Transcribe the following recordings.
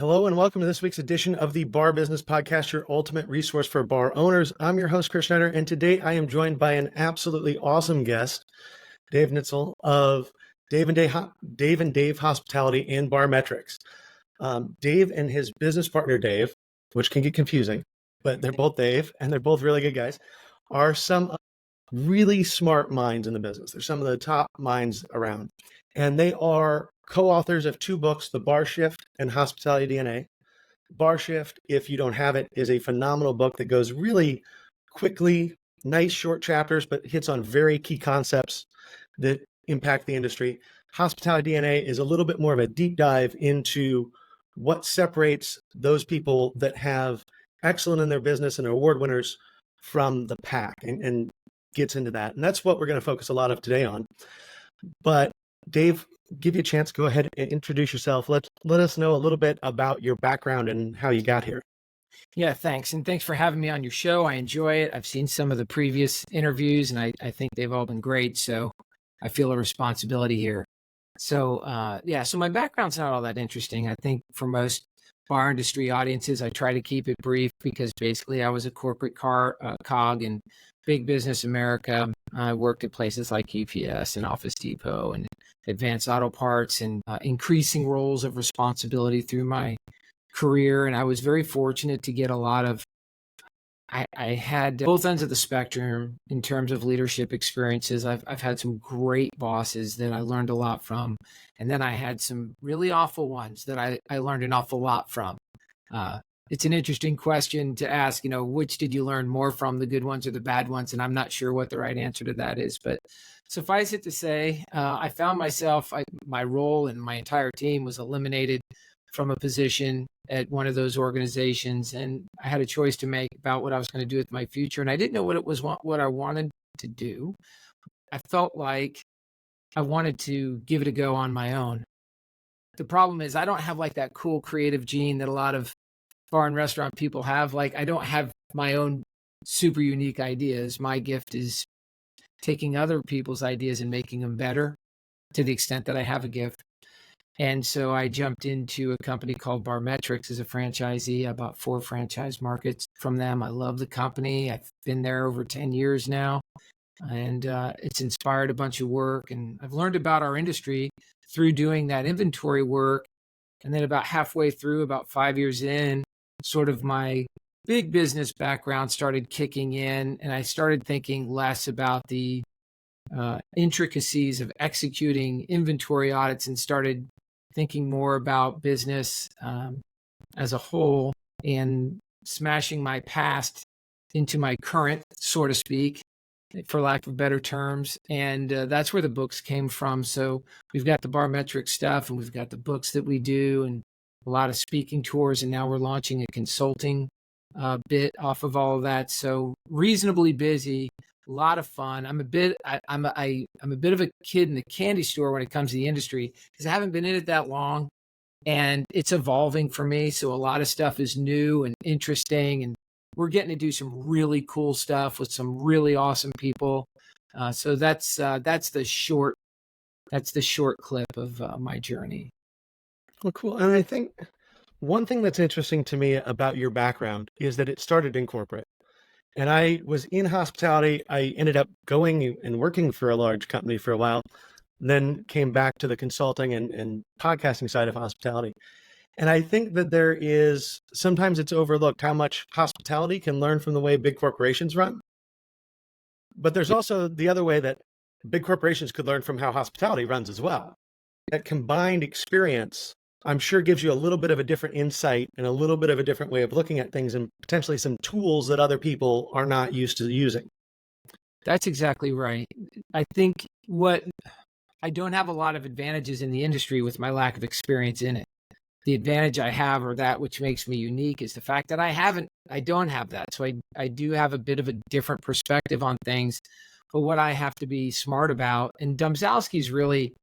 Hello and welcome to this week's edition of the Bar Business Podcast, your ultimate resource for bar owners. I'm your host, Chris Schneider, and today I am joined by an absolutely awesome guest, Dave Nitzel of Dave and Dave Hospitality and Barmetrix. Dave and his business partner, Dave, which can get confusing, but they're both Dave and they're both really good guys, are some really smart minds in the business. They're some of the top minds around, and they are co-authors of two books, The Bar Shift and Hospitality DNA. Bar Shift, if you don't have it, is a phenomenal book that goes really quickly, nice short chapters, but hits on very key concepts that impact the industry. Hospitality DNA is a little bit more of a deep dive into what separates those people that have excellent in their business and award winners from the pack, and gets into that. And that's what we're going to focus a lot of today on. But Dave, give you a chance. Go ahead and introduce yourself. Let us know a little bit about your background and how you got here. Yeah, thanks. And thanks for having me on your show. I enjoy it. I've seen some of the previous interviews and I think they've all been great. So I feel a responsibility here. So so my background's not all that interesting. I think for most bar industry audiences, I try to keep it brief because basically I was a corporate cog in big business America. I worked at places like UPS and Office Depot and Advanced Auto Parts and increasing roles of responsibility through my career. And I was very fortunate to get a lot of, I had both ends of the spectrum in terms of leadership experiences. I've had some great bosses that I learned a lot from. And then I had some really awful ones that I learned an awful lot from. It's an interesting question to ask, which did you learn more from, the good ones or the bad ones? And I'm not sure what the right answer to that is. But suffice it to say, I found myself, my role and my entire team was eliminated from a position at one of those organizations. And I had a choice to make about what I was going to do with my future. And I didn't know what I wanted to do. I felt like I wanted to give it a go on my own. The problem is I don't have like that cool creative gene that a lot of bar and restaurant people have. Like, I don't have my own super unique ideas. My gift is taking other people's ideas and making them better to the extent that I have a gift. And so I jumped into a company called Barmetrix as a franchisee. I bought 4 franchise markets from them. I love the company. I've been there over 10 years now, and it's inspired a bunch of work. And I've learned about our industry through doing that inventory work. And then about halfway through, about 5 years in, sort of my big business background started kicking in, and I started thinking less about the intricacies of executing inventory audits and started thinking more about business as a whole and smashing my past into my current, so to speak, for lack of better terms. And that's where the books came from. So we've got the Barmetric stuff and we've got the books that we do and a lot of speaking tours. And now we're launching a consulting bit off of all of that. So reasonably busy, a lot of fun. I'm a bit of a kid in the candy store when it comes to the industry because I haven't been in it that long and it's evolving for me. So a lot of stuff is new and interesting, and we're getting to do some really cool stuff with some really awesome people. So that's the short clip of my journey. Well, cool. And I think one thing that's interesting to me about your background is that it started in corporate. And I was in hospitality. I ended up going and working for a large company for a while, then came back to the consulting and podcasting side of hospitality. And I think that sometimes it's overlooked how much hospitality can learn from the way big corporations run. But there's also the other way that big corporations could learn from how hospitality runs as well. That combined experience, I'm sure, gives you a little bit of a different insight and a little bit of a different way of looking at things and potentially some tools that other people are not used to using. That's exactly right. I think I don't have a lot of advantages in the industry with my lack of experience in it. The advantage I have, or that which makes me unique, is the fact that I don't have that. So I do have a bit of a different perspective on things. But what I have to be smart about, and Domzalski's really,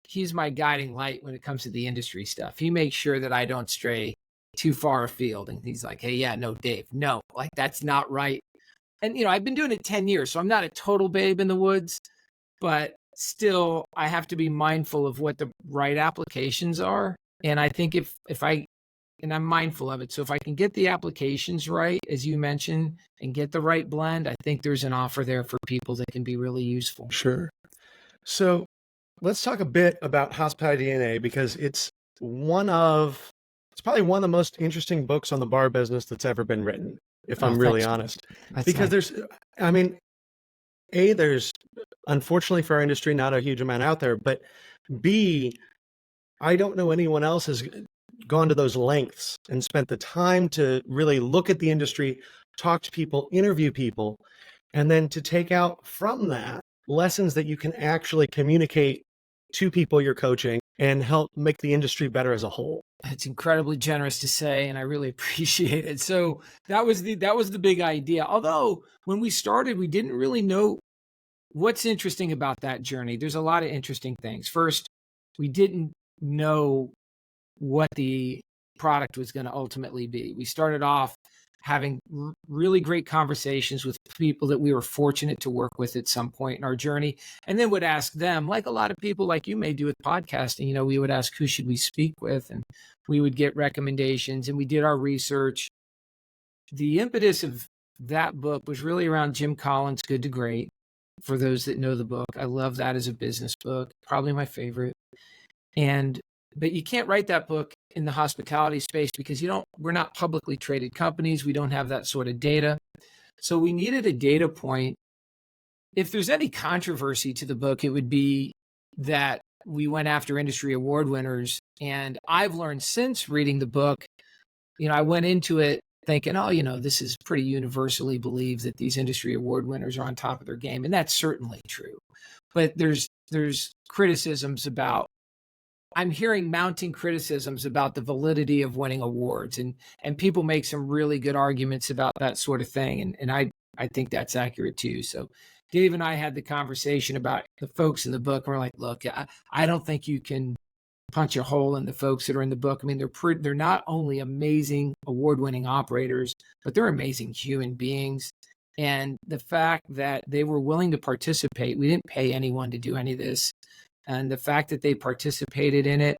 he's my guiding light when it comes to the industry stuff. He makes sure that I don't stray too far afield. And he's like, hey, yeah, no, Dave, no, that's not right. And, I've been doing it 10 years, so I'm not a total babe in the woods, but still I have to be mindful of what the right applications are. And I think if I and I'm mindful of it. So if I can get the applications right, as you mentioned, and get the right blend, I think there's an offer there for people that can be really useful. Sure. So let's talk a bit about Hospitality DNA, because it's probably one of the most interesting books on the bar business that's ever been written, if I'm really honest. Because there's unfortunately for our industry, not a huge amount out there, but B, I don't know anyone else has gone to those lengths and spent the time to really look at the industry, talk to people, interview people, and then to take out from that lessons that you can actually communicate to people you're coaching and help make the industry better as a whole. It's incredibly generous to say, and I really appreciate it. So that was the big idea. Although when we started, we didn't really know what's interesting about that journey. There's a lot of interesting things. First, we didn't know what the product was going to ultimately be. We started off having really great conversations with people that we were fortunate to work with at some point in our journey, and then would ask them, like a lot of people like you may do with podcasting, we would ask, who should we speak with? And we would get recommendations, and we did our research. The impetus of that book was really around Jim Collins' Good to Great. For those that know the book, I love that as a business book, probably my favorite. But you can't write that book in the hospitality space because we're not publicly traded companies. We don't have that sort of data. So we needed a data point. If there's any controversy to the book, it would be that we went after industry award winners. And I've learned since reading the book, I went into it thinking, this is pretty universally believed that these industry award winners are on top of their game. And that's certainly true. But there's criticisms about, I'm hearing mounting criticisms about the validity of winning awards, and people make some really good arguments about that sort of thing. And I think that's accurate too. So Dave and I had the conversation about the folks in the book, and we're like, look, I don't think you can punch a hole in the folks that are in the book. I mean, they're not only amazing award-winning operators, but they're amazing human beings. And the fact that they were willing to participate, we didn't pay anyone to do any of this. And the fact that they participated in it,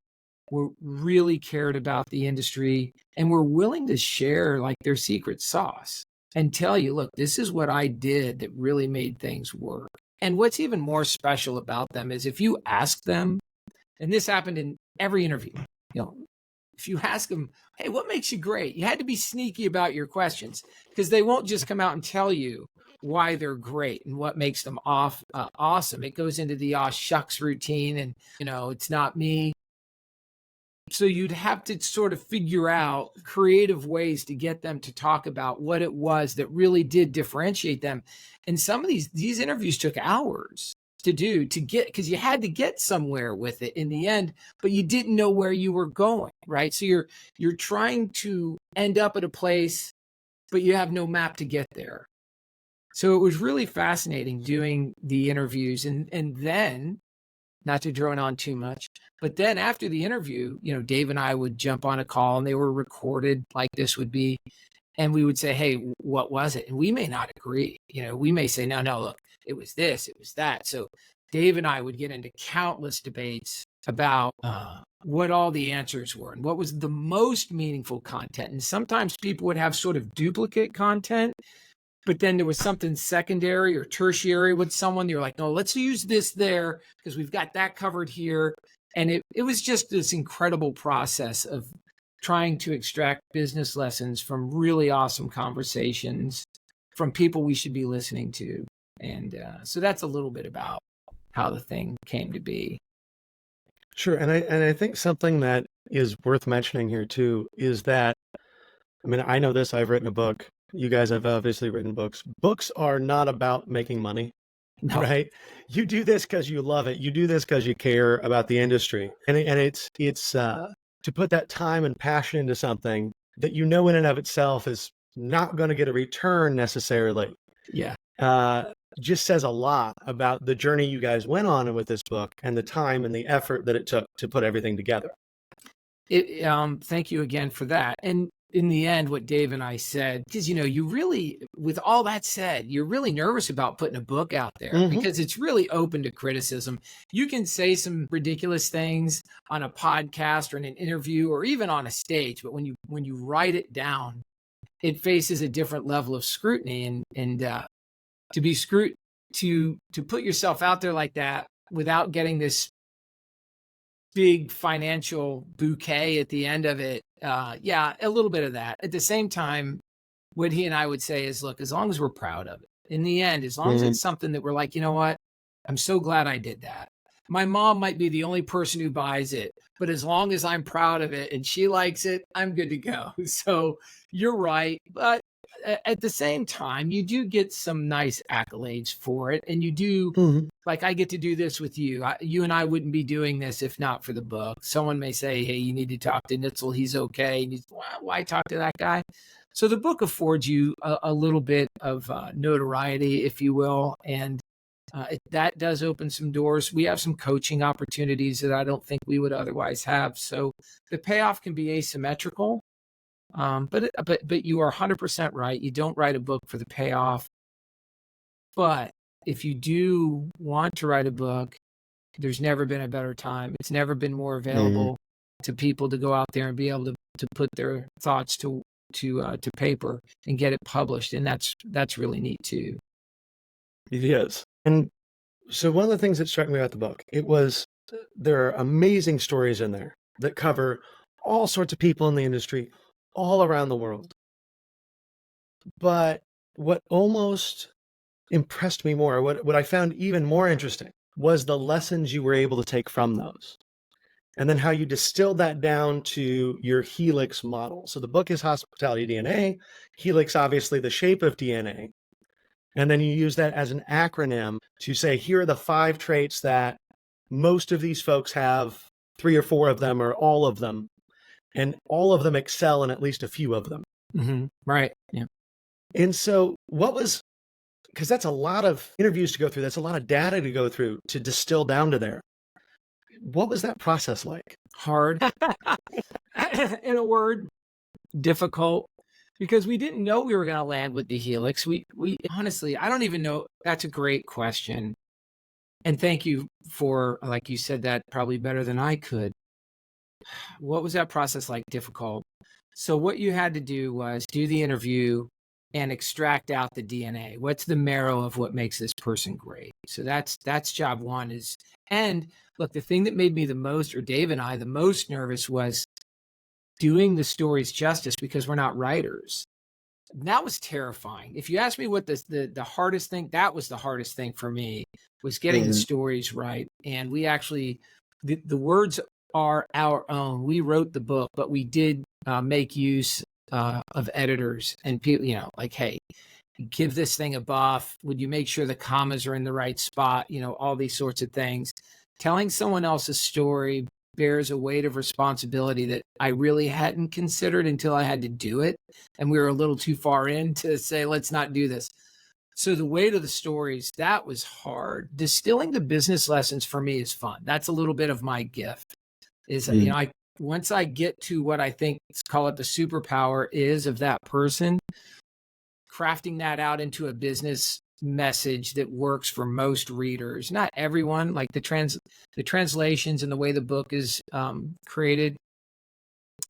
were really cared about the industry, and were willing to share like their secret sauce and tell you, look, this is what I did that really made things work. And what's even more special about them is if you ask them, and this happened in every interview, if you ask them, hey, what makes you great? You had to be sneaky about your questions, because they won't just come out and tell you why they're great and what makes them awesome. It goes into the shucks routine, and it's not me. So you'd have to sort of figure out creative ways to get them to talk about what it was that really did differentiate them. And some of these interviews took hours to do, because you had to get somewhere with it in the end, but you didn't know where you were going, right? So you're trying to end up at a place, but you have no map to get there. So it was really fascinating doing the interviews, and then, not to drone on too much, but then after the interview, Dave and I would jump on a call, and they were recorded like this would be, and we would say, hey, what was it? And we may not agree. We may say, no, look, it was this, it was that. So Dave and I would get into countless debates about what all the answers were and what was the most meaningful content. And sometimes people would have sort of duplicate content, but then there was something secondary or tertiary with someone. You're like, no, let's use this there because we've got that covered here. And it was just this incredible process of trying to extract business lessons from really awesome conversations from people we should be listening to. And so that's a little bit about how the thing came to be. Sure. And I think something that is worth mentioning here too is that, I know this, I've written a book. You guys have obviously written books. Books are not about making money, right? You do this because you love it. You do this because you care about the industry. And it's to put that time and passion into something that in and of itself is not going to get a return necessarily. Yeah. Just says a lot about the journey you guys went on with this book and the time and the effort that it took to put everything together. Thank you again for that. And in the end, what Dave and I said, because, you really, with all that said, you're really nervous about putting a book out there because it's really open to criticism. You can say some ridiculous things on a podcast or in an interview or even on a stage, but when you write it down, it faces a different level of scrutiny, and to be to put yourself out there like that without getting this big financial bouquet at the end of it. A little bit of that. At the same time, what he and I would say is, look, as long as we're proud of it, in the end, as long as it's something that we're like, you know what, I'm so glad I did that. My mom might be the only person who buys it, but as long as I'm proud of it and she likes it, I'm good to go. So you're right. But at the same time, you do get some nice accolades for it. And you do, like, I get to do this with you. You and I wouldn't be doing this if not for the book. Someone may say, hey, you need to talk to Nitzel. He's okay. And why talk to that guy? So the book affords you a little bit of notoriety, if you will. And that does open some doors. We have some coaching opportunities that I don't think we would otherwise have. So the payoff can be asymmetrical. But you are 100% right. You don't write a book for the payoff. But if you do want to write a book, there's never been a better time. It's never been more available to people to go out there and be able to put their thoughts to paper and get it published. And that's really neat too. Yes. And so one of the things that struck me about the book, there are amazing stories in there that cover all sorts of people in the industry all around the world. But what almost impressed me more, what I found even more interesting, was the lessons you were able to take from those. And then how you distilled that down to your Helix model. So the book is Hospitality DNA, Helix, obviously the shape of DNA. And then you use that as an acronym to say, here are the 5 traits that most of these folks have, 3 or 4 of them, or all of them. And all of them excel in at least a few of them. Right. Yeah. And so because that's a lot of interviews to go through. That's a lot of data to go through to distill down to there. What was that process like? Hard. In a word, difficult, because we didn't know we were going to land with the Helix. We honestly, I don't even know. That's a great question. And thank you for, like you said, that probably better than I could. What was that process like? Difficult. So what you had to do was do the interview and extract out the DNA. What's the marrow of what makes this person great? So that's job one. And look, the thing that made me the most, or Dave and I, the most nervous was doing the stories justice, because we're not writers. That was terrifying. If you ask me what the hardest thing, that was the hardest thing for me, was getting the stories right. And we actually, the words are our own. We wrote the book, but we did make use of editors and people, like, hey, give this thing a buff. Would you make sure the commas are in the right spot? All these sorts of things. Telling someone else's story bears a weight of responsibility that I really hadn't considered until I had to do it. And we were a little too far in to say, let's not do this. So the weight of the stories, that was hard. Distilling the business lessons for me is fun. That's a little bit of my gift. Once I get to what I think, let's call it the superpower is of that person, crafting that out into a business message that works for most readers. Not everyone, like the translations and the way the book is created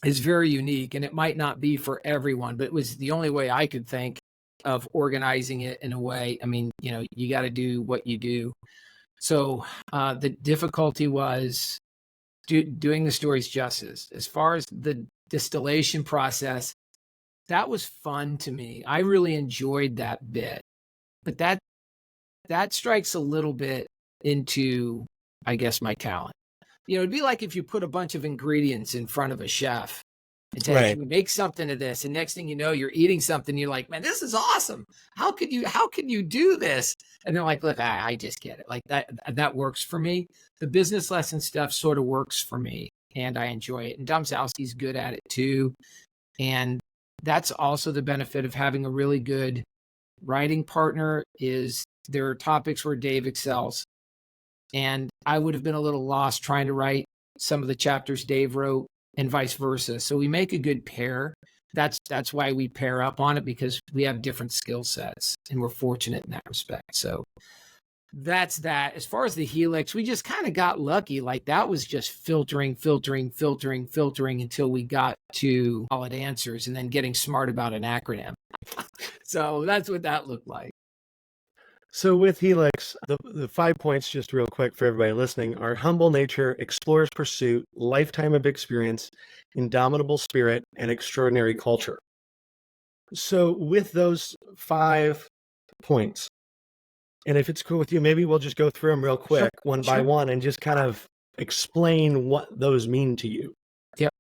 is very unique, and it might not be for everyone, but it was the only way I could think of organizing it in a way. I mean, you got to do what you do. So the difficulty was doing the stories justice. As far as the distillation process, that was fun to me. I really enjoyed that bit. But that strikes a little bit into, I guess, my talent. It'd be like if you put a bunch of ingredients in front of a chef and say, right, make something of this, and next thing you know, you're eating something. You're like, man, this is awesome. How can you do this? And they're like, look, I just get it. Like that works for me. The business lesson stuff sort of works for me, and I enjoy it. And Domzowski's good at it too. And that's also the benefit of having a really good writing partner, is there are topics where Dave excels. And I would have been a little lost trying to write some of the chapters Dave wrote and vice versa. So we make a good pair. that's why we pair up on it, because we have different skill sets and we're fortunate in that respect. So that's that. As far as the Helix, we just kind of got lucky. Like that was just filtering until we got to solid answers and then getting smart about an acronym. So that's what that looked like. So with Helix, the 5 points, just real quick for everybody listening, are humble nature, explorer's pursuit, lifetime of experience, indomitable spirit, and extraordinary culture. So with those 5 points, and if it's cool with you, maybe we'll just go through them real quick, one by one, and just kind of explain what those mean to you. Yep.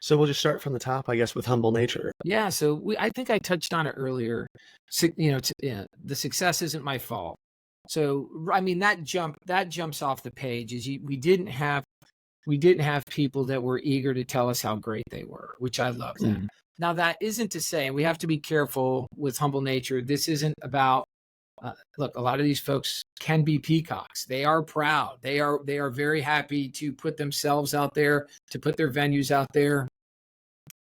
So we'll just start from the top, I guess, with humble nature. Yeah. So I think I touched on it earlier. So, the success isn't my fault. So, I mean, that jumps off the page is we didn't have people that were eager to tell us how great they were, which I love that. Mm-hmm. Now, that isn't to say, and we have to be careful with humble nature. This isn't about, look, a lot of these folks can be peacocks. They are proud. They are very happy to put themselves out there, to put their venues out there.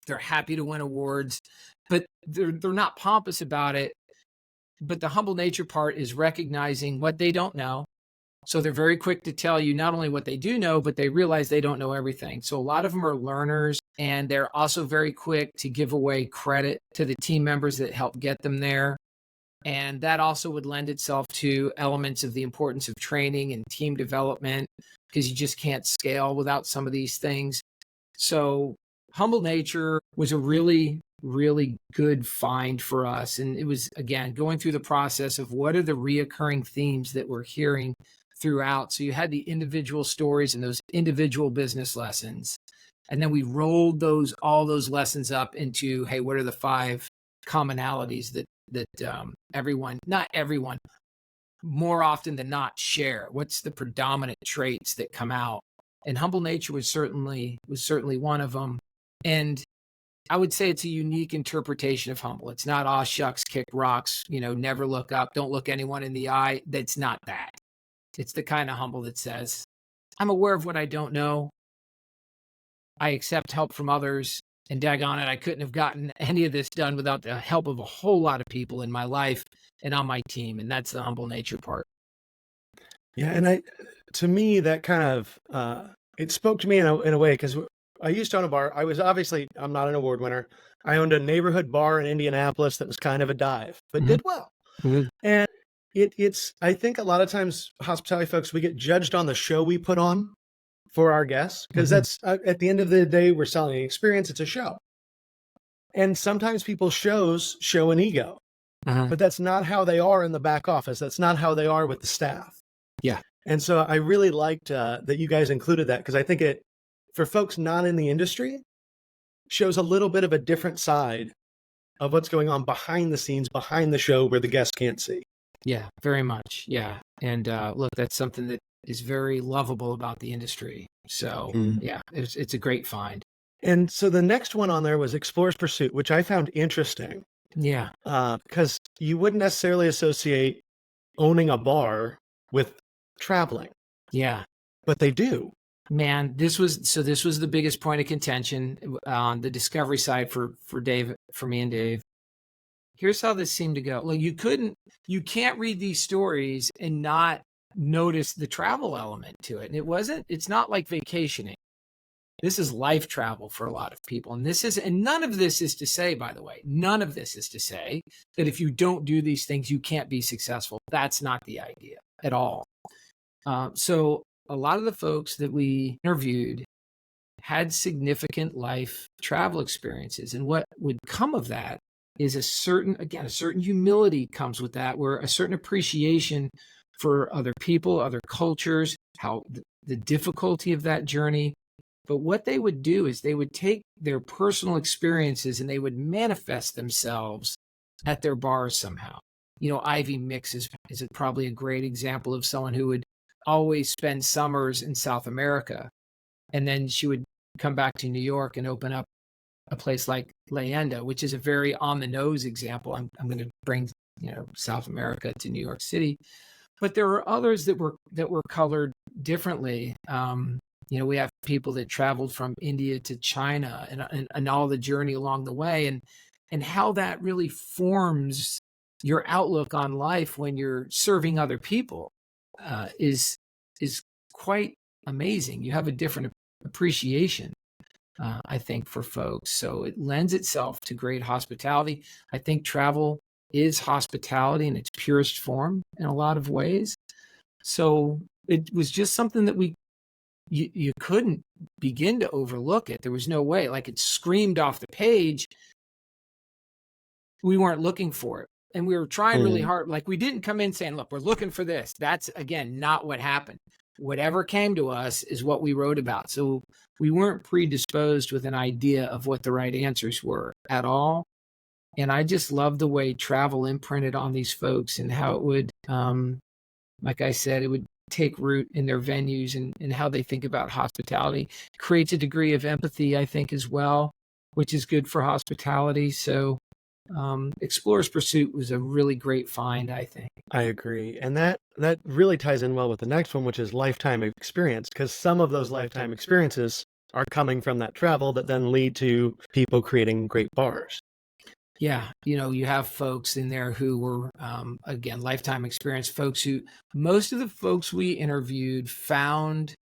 They're happy to win awards, but they're not pompous about it. But the humble nature part is recognizing what they don't know. So they're very quick to tell you not only what they do know, but they realize they don't know everything. So a lot of them are learners, and they're also very quick to give away credit to the team members that help get them there. And that also would lend itself to elements of the importance of training and team development, because you just can't scale without some of these things. So humble nature was a really, really good find for us. And it was, again, going through the process of what are the reoccurring themes that we're hearing throughout. So you had the individual stories and those individual business lessons. And then we rolled all those lessons up into, hey, what are the 5 commonalities that everyone, not everyone, more often than not share? What's the predominant traits that come out? And humble nature was certainly one of them. And I would say it's a unique interpretation of humble. It's not, aw shucks, kick rocks, never look up, don't look anyone in the eye. That's not that. It's the kind of humble that says, I'm aware of what I don't know. I accept help from others. And daggone it, I couldn't have gotten any of this done without the help of a whole lot of people in my life and on my team. And that's the humble nature part. Yeah. And to me, that kind of, it spoke to me in a way, because I used to own a bar. I'm not an award winner. I owned a neighborhood bar in Indianapolis that was kind of a dive, but did well. Mm-hmm. And I think a lot of times hospitality folks, we get judged on the show we put on for our guests, because that's at the end of the day, we're selling an experience. It's a show. And sometimes people's shows show an ego, but that's not how they are in the back office. That's not how they are with the staff. Yeah. And so I really liked that you guys included that, because I think it, for folks not in the industry, shows a little bit of a different side of what's going on behind the scenes, behind the show, where the guests can't see. Yeah, very much. Yeah. And look, that's something that is very lovable about the industry. So yeah, it's a great find. And so the next one on there was Explorer's Pursuit, which I found interesting. Yeah. Because you wouldn't necessarily associate owning a bar with traveling. Yeah. But they do. Man, this was the biggest point of contention on the discovery side for me and Dave. Here's how this seemed to go. Well, you can't read these stories and not notice the travel element to it. And it's not like vacationing. This is life travel for a lot of people. And none of this is to say, by the way, that if you don't do these things, you can't be successful. That's not the idea at all. So a lot of the folks that we interviewed had significant life travel experiences. And what would come of that is a certain humility comes with that, where a certain appreciation for other people, other cultures, how the difficulty of that journey. But what they would do is they would take their personal experiences and they would manifest themselves at their bars somehow. Ivy Mix is probably a great example of someone who would always spend summers in South America. And then she would come back to New York and open up a place like Leyenda, which is a very on the nose example. I'm going to bring, South America to New York City, but there were others that were colored differently. We have people that traveled from India to China and all the journey along the way, and how that really forms your outlook on life when you're serving other people is quite amazing. You have a different appreciation, I think, for folks. So it lends itself to great hospitality. I think travel is hospitality in its purest form in a lot of ways. So it was just something that you couldn't begin to overlook it. There was no way. Like, it screamed off the page. We weren't looking for it. And we were trying really hard. Like, we didn't come in saying, look, we're looking for this. That's, again, not what happened. Whatever came to us is what we wrote about. So we weren't predisposed with an idea of what the right answers were at all. And I just love the way travel imprinted on these folks and how it would, like I said, it would take root in their venues and how they think about hospitality. Creates a degree of empathy, I think, as well, which is good for hospitality. So Explorer's Pursuit was a really great find, I think. I agree. And that really ties in well with the next one, which is lifetime experience, because some of those lifetime experiences are coming from that travel that then lead to people creating great bars. Yeah. You have folks in there who were, again, lifetime experience folks who, most of the folks we interviewed found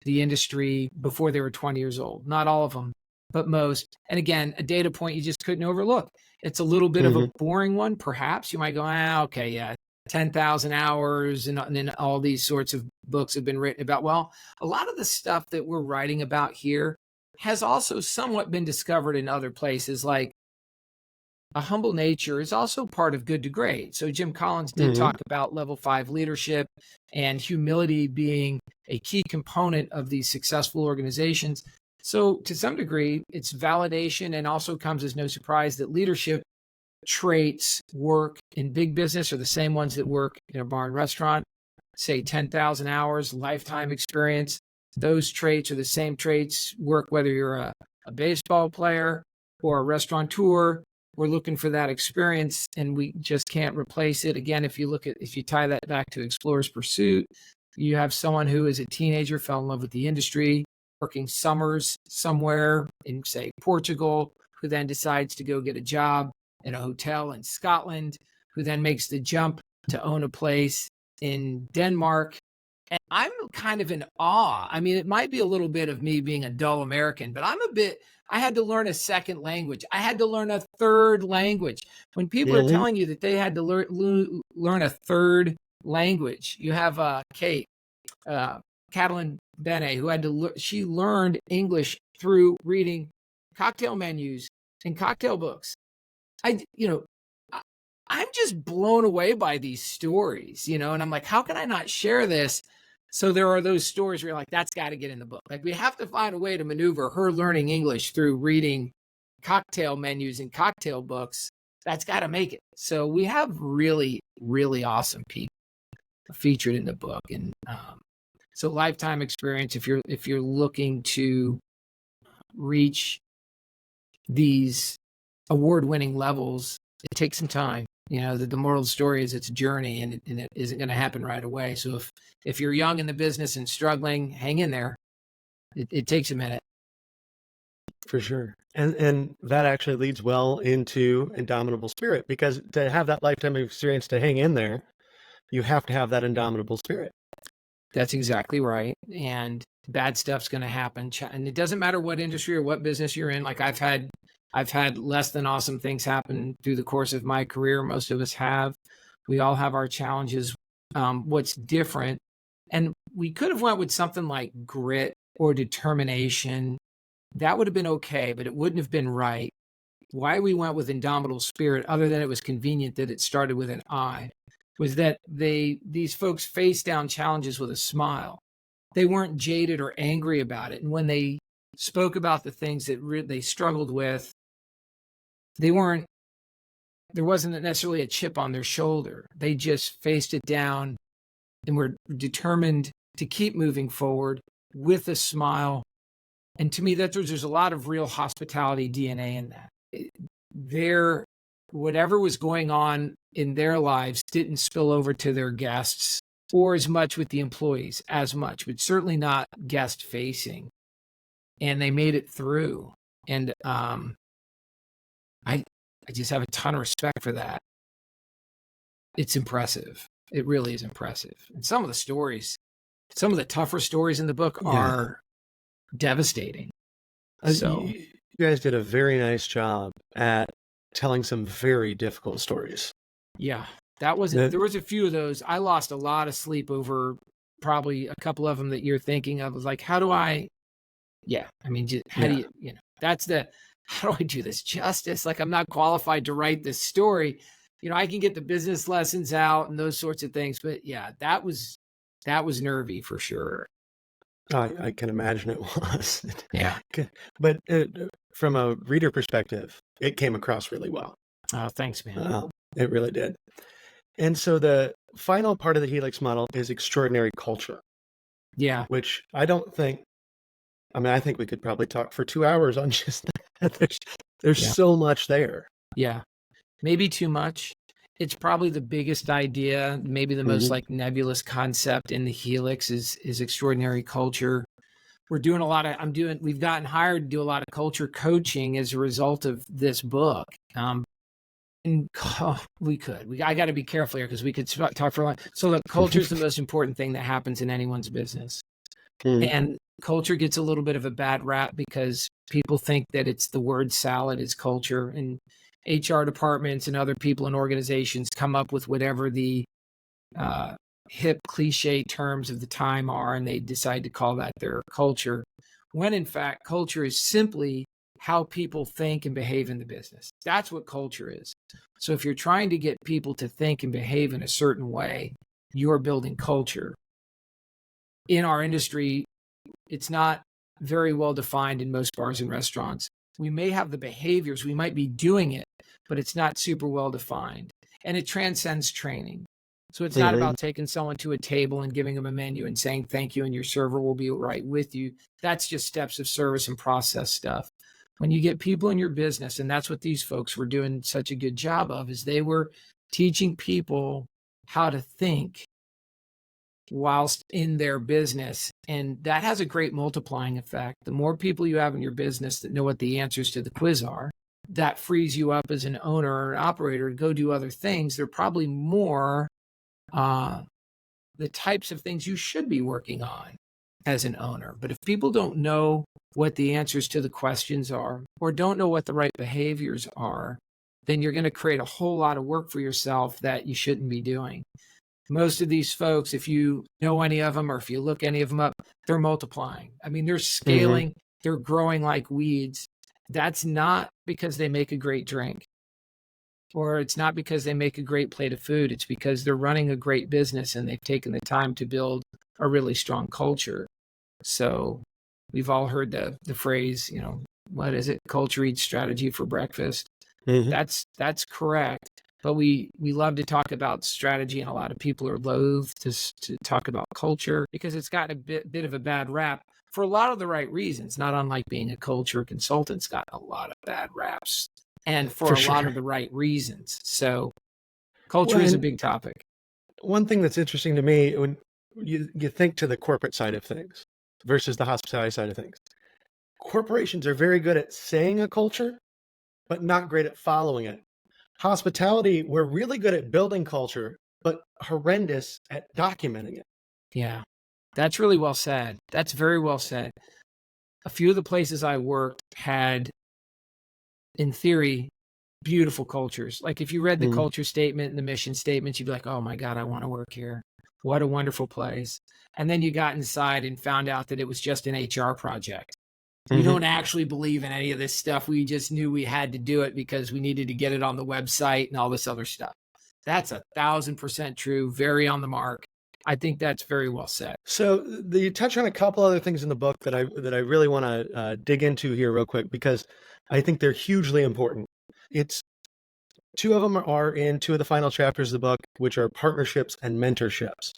the industry before they were 20 years old. Not all of them, but most. And again, a data point you just couldn't overlook. It's a little bit of a boring one, perhaps. You might go, okay, yeah, 10,000 hours and then all these sorts of books have been written about. Well, a lot of the stuff that we're writing about here has also somewhat been discovered in other places, like a humble nature is also part of Good to Great. So Jim Collins did talk about level 5 leadership and humility being a key component of these successful organizations. So to some degree, it's validation, and also comes as no surprise that leadership traits work in big business are the same ones that work in a bar and restaurant. Say 10,000 hours, lifetime experience. Those traits are the same traits work whether you're a baseball player or a restaurateur. We're looking for that experience, and we just can't replace it. Again, if you tie that back to Explorer's Pursuit, you have someone who is a teenager, fell in love with the industry, working summers somewhere in, say, Portugal, who then decides to go get a job in a hotel in Scotland, who then makes the jump to own a place in Denmark. And I'm kind of in awe. I mean, it might be a little bit of me being a dull American, but I had to learn a second language. I had to learn a third language. When people are telling you that they had to learn a third language, you have Kate, Catalan Bene, who she learned English through reading cocktail menus and cocktail books. I'm just blown away by these stories, and I'm like, how can I not share this? So there are those stories where you're like, that's got to get in the book. Like, we have to find a way to maneuver her learning English through reading cocktail menus and cocktail books. That's got to make it. So we have really, really awesome people featured in the book. And so lifetime experience, if you're looking to reach these award-winning levels, it takes some time. The moral of the story is it's a journey, and it isn't going to happen right away. So if you're young in the business and struggling, hang in there. It takes a minute. For sure. And that actually leads well into Indomitable Spirit, because to have that lifetime experience to hang in there, you have to have that indomitable spirit. That's exactly right. And bad stuff's going to happen. And it doesn't matter what industry or what business you're in. Like, I've had less than awesome things happen through the course of my career. Most of us have. We all have our challenges. What's different, and we could have went with something like grit or determination. That would have been okay, but it wouldn't have been right. Why we went with Indomitable Spirit, other than it was convenient that it started with an I, was that these folks faced down challenges with a smile. They weren't jaded or angry about it. And when they spoke about the things that they struggled with, there wasn't necessarily a chip on their shoulder. They just faced it down and were determined to keep moving forward with a smile. And to me, there's a lot of real hospitality DNA in that. Whatever was going on in their lives didn't spill over to their guests. or as much with the employees, as much, but certainly not guest facing. And they made it through. And I just have a ton of respect for that. It's impressive. It really is impressive. And some of the stories, some of the tougher stories in the book are devastating. So you guys did a very nice job at telling some very difficult stories. Yeah, there was a few of those. I lost a lot of sleep over probably a couple of them that you're thinking of. It was like, how do I do you, how do I do this justice? Like, I'm not qualified to write this story. I can get the business lessons out and those sorts of things. But yeah, that was nervy for sure. I can imagine it was. Yeah. But from a reader perspective, it came across really well. Oh, thanks, man. It really did. And so the final part of the Helix model is extraordinary culture. Yeah. Which I think we could probably talk for 2 hours on just that. There's so much there. Yeah. Maybe too much. It's probably the biggest idea, maybe the most like nebulous concept in the Helix is extraordinary culture. We've gotten hired to do a lot of culture coaching as a result of this book. I got to be careful here because we could talk for a long. So look, culture is the most important thing that happens in anyone's business. And culture gets a little bit of a bad rap because people think that it's the word salad is culture, and HR departments and other people in organizations come up with whatever the hip cliche terms of the time are, and they decide to call that their culture, when in fact culture is simply how people think and behave in the business. That's what culture is. So if you're trying to get people to think and behave in a certain way, you're building culture. In our industry, it's not very well defined in most bars and restaurants. We may have the behaviors, we might be doing it, but it's not super well defined. And it transcends training. So it's not about taking someone to a table and giving them a menu and saying thank you and your server will be right with you. That's just steps of service and process stuff. When you get people in your business, and that's what these folks were doing such a good job of, is they were teaching people how to think whilst in their business. And that has a great multiplying effect. The more people you have in your business that know what the answers to the quiz are, that frees you up as an owner or an operator to go do other things. They're probably more the types of things you should be working on as an owner. But if people don't know what the answers to the questions are, or don't know what the right behaviors are, then you're going to create a whole lot of work for yourself that you shouldn't be doing. Most of these folks, if you know any of them or if you look any of them up, they're multiplying. I mean, they're scaling, they're growing like weeds. That's not because they make a great drink, or it's not because they make a great plate of food. It's because they're running a great business and they've taken the time to build a really strong culture. So we've all heard the phrase, what is it? Culture eats strategy for breakfast. That's correct. But we love to talk about strategy, and a lot of people are loath to talk about culture because it's got a bit of a bad rap for a lot of the right reasons, not unlike being a culture consultant's got a lot of bad raps, and for a lot of the right reasons. So culture is a big topic. One thing that's interesting to me, when you think to the corporate side of things versus the hospitality side of things, corporations are very good at saying a culture, but not great at following it. Hospitality, we're really good at building culture, but horrendous at documenting it. Yeah, that's really well said. That's very well said. A few of the places I worked had, in theory, beautiful cultures. Like if you read the culture statement and the mission statements, you'd be like, oh my God, I want to work here. What a wonderful place. And then you got inside and found out that it was just an HR project. We don't actually believe in any of this stuff. We just knew we had to do it because we needed to get it on the website and all this other stuff. That's 1,000% true. Very on the mark. I think that's very well said. So you touch on a couple other things in the book that I really want to dig into here real quick, because I think they're hugely important. It's two of them are in two of the final chapters of the book, which are partnerships and mentorships,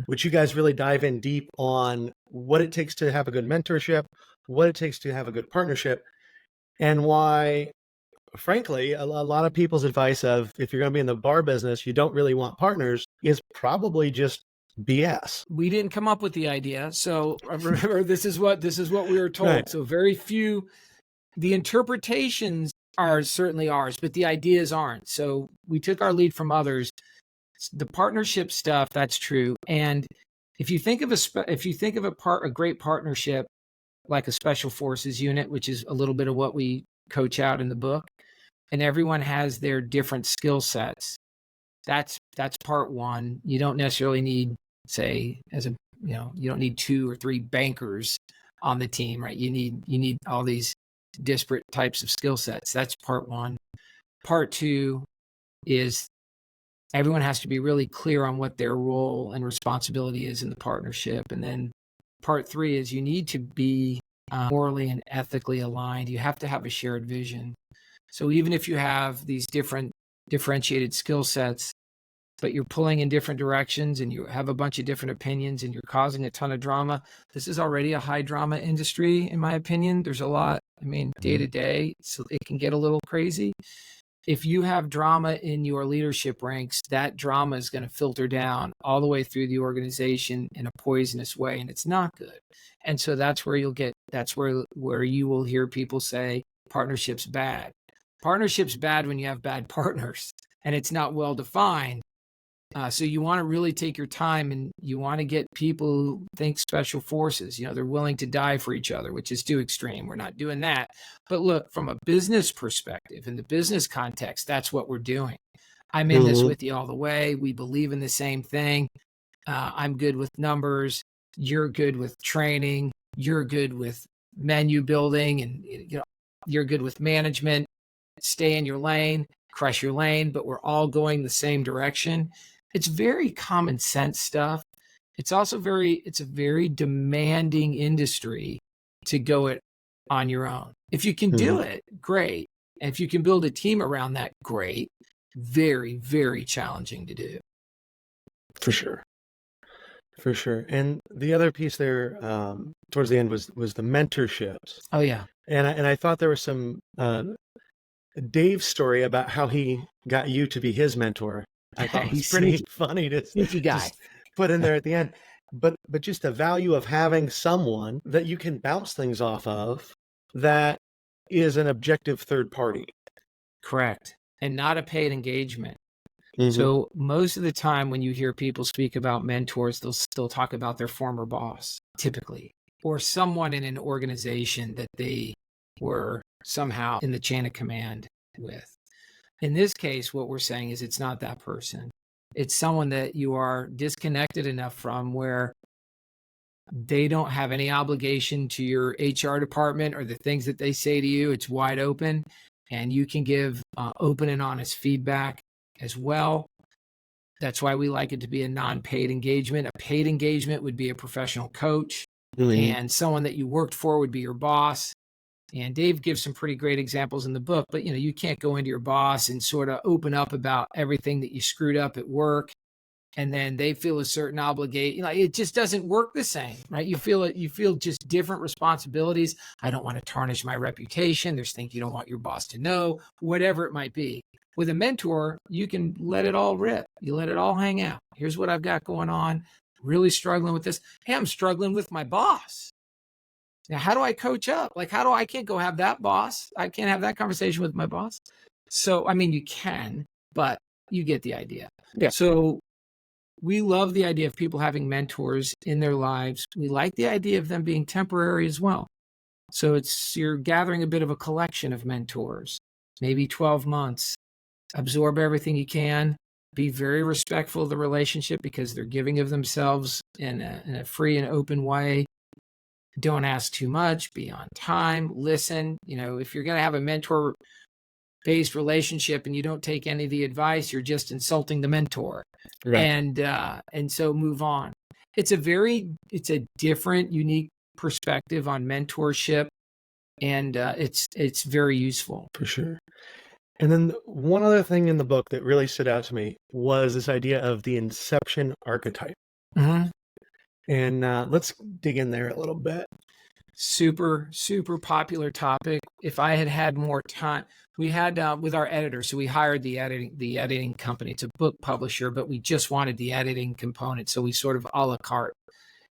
which you guys really dive in deep on what it takes to have a good mentorship, what it takes to have a good partnership, and why, frankly, a lot of people's advice of if you're going to be in the bar business, you don't really want partners, is probably just BS. We didn't come up with the idea. So remember, this is what we were told. Right. So very few, the interpretations are certainly ours, but the ideas aren't. So we took our lead from others. The partnership stuff, that's true. And if you think of a great partnership, like a special forces unit, which is a little bit of what we coach out in the book, and everyone has their different skill sets. That's part one. You don't necessarily need, say, you don't need 2 or 3 bankers on the team, right? You need all these disparate types of skill sets. That's part one. Part two is everyone has to be really clear on what their role and responsibility is in the partnership. And then part three is you need to be morally and ethically aligned. You have to have a shared vision. So even if you have these different differentiated skill sets, but you're pulling in different directions and you have a bunch of different opinions and you're causing a ton of drama, this is already a high drama industry, in my opinion. There's a lot, day to day, so it can get a little crazy. If you have drama in your leadership ranks, that drama is going to filter down all the way through the organization in a poisonous way, and it's not good. And so that's where where you will hear people say partnership's bad. Partnership's bad when you have bad partners and it's not well defined. So you want to really take your time, and you want to get people who think special forces, they're willing to die for each other, which is too extreme. We're not doing that. But look, from a business perspective, in the business context, that's what we're doing. I'm in this with you all the way. We believe in the same thing. I'm good with numbers. You're good with training. You're good with menu building, and you're good with management. Stay in your lane, crush your lane, but we're all going the same direction. It's very common sense stuff. It's also it's a very demanding industry to go it on your own. If you can do it, great. And if you can build a team around that, great. Very, very challenging to do. For sure. For sure. And the other piece there towards the end was the mentorships. Oh, yeah. And I thought there was some Dave's story about how he got you to be his mentor. I thought it was pretty funny to just put in there at the end. But just the value of having someone that you can bounce things off of that is an objective third party. Correct. And not a paid engagement. So most of the time when you hear people speak about mentors, they'll still talk about their former boss, typically, or someone in an organization that they were somehow in the chain of command with. In this case, what we're saying is it's not that person. It's someone that you are disconnected enough from where they don't have any obligation to your HR department or the things that they say to you. It's wide open, and you can give open and honest feedback as well. That's why we like it to be a non-paid engagement. A paid engagement would be a professional coach, and someone that you worked for would be your boss. And Dave gives some pretty great examples in the book, but you can't go into your boss and sort of open up about everything that you screwed up at work, and then they feel a certain obligation. It just doesn't work the same, right? You feel just different responsibilities. I don't want to tarnish my reputation. There's things you don't want your boss to know, whatever it might be. With a mentor, you can let it all rip. You let it all hang out. Here's what I've got going on. Really struggling with this. Hey, I'm struggling with my boss. Now, how do I coach up? I can't go have that boss. I can't have that conversation with my boss. So, you can, but you get the idea. Yeah. So we love the idea of people having mentors in their lives. We like the idea of them being temporary as well. So you're gathering a bit of a collection of mentors, maybe 12 months. Absorb everything you can. Be very respectful of the relationship because they're giving of themselves in a free and open way. Don't ask too much, be on time, listen. If you're going to have a mentor-based relationship and you don't take any of the advice, you're just insulting the mentor. Right. And so move on. It's a different, unique perspective on mentorship, and it's very useful. For sure. And then one other thing in the book that really stood out to me was this idea of the Inception Archetype. And let's dig in there a little bit. Super, super popular topic. If I had had more time, we had with our editor, so we hired the editing company. It's a book publisher, but we just wanted the editing component, so we sort of a la carte.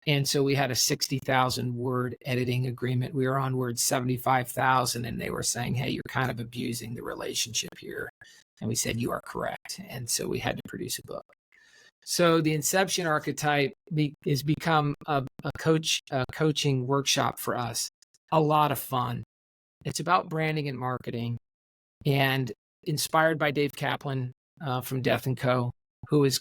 And so we had a 60,000 word editing agreement. We were on word 75,000, and they were saying, "Hey, you're kind of abusing the relationship here." And we said, "You are correct." And so we had to produce a book. So the Inception Archetype has become a coaching workshop for us. A lot of fun. It's about branding and marketing, and inspired by Dave Kaplan from Death & Co., who is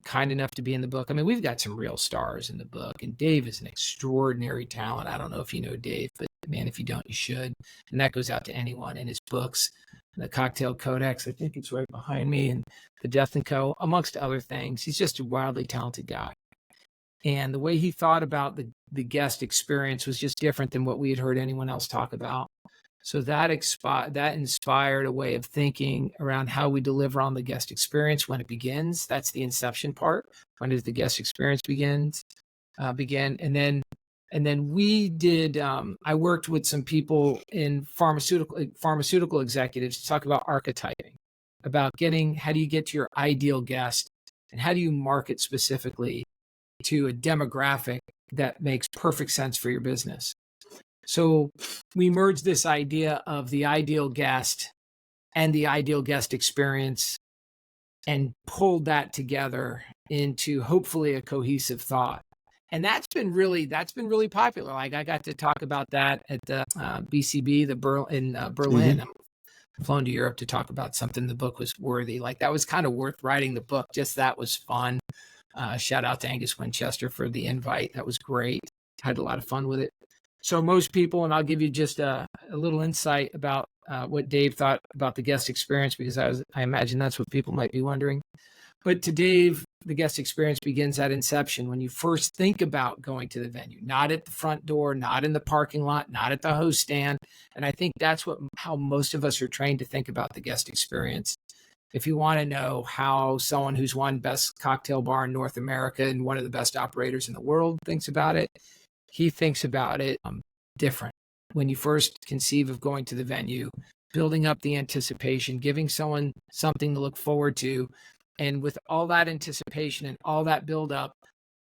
kind enough to be in the book. I mean, we've got some real stars in the book, and Dave is an extraordinary talent. I don't know if you know Dave, but man, if you don't, you should. And that goes out to anyone. In his books, the Cocktail Codex, I think it's right behind me, and the Death & Co., amongst other things. He's just a wildly talented guy. And the way he thought about the guest experience was just different than what we had heard anyone else talk about. So that inspired a way of thinking around how we deliver on the guest experience when it begins. That's the inception part. When does the guest experience begin? And then we did. I worked with some people in pharmaceutical executives to talk about archetyping, about how do you get to your ideal guest, and how do you market specifically to a demographic that makes perfect sense for your business. So we merged this idea of the ideal guest and the ideal guest experience and pulled that together into hopefully a cohesive thought. And that's been really popular. Like I got to talk about that at the BCB, in Berlin. Mm-hmm. I'm flown to Europe to talk about something the book was worthy. Like that was kind of worth writing the book. Just that was fun. Shout out to Angus Winchester for the invite. That was great. Had a lot of fun with it. So most people, and I'll give you just a little insight about what Dave thought about the guest experience, because I imagine that's what people might be wondering. But to Dave, the guest experience begins at inception, when you first think about going to the venue, not at the front door, not in the parking lot, not at the host stand. And I think that's how most of us are trained to think about the guest experience. If you want to know how someone who's won best cocktail bar in North America and one of the best operators in the world thinks about it, he thinks about it different. When you first conceive of going to the venue, building up the anticipation, giving someone something to look forward to, and with all that anticipation and all that build up,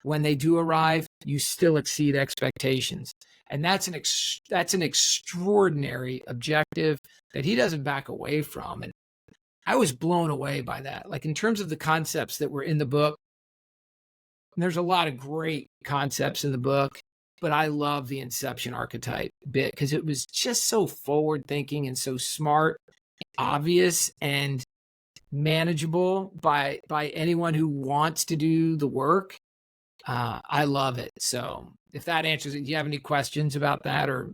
when they do arrive, you still exceed expectations. And that's an extraordinary objective that he doesn't back away from. And I was blown away by that. Like in terms of the concepts that were in the book, there's a lot of great concepts in the book, but I love the Inception Archetype bit because it was just so forward thinking and so smart, obvious, and manageable by anyone who wants to do the work. I love it. So if that answers it, do you have any questions about that? Or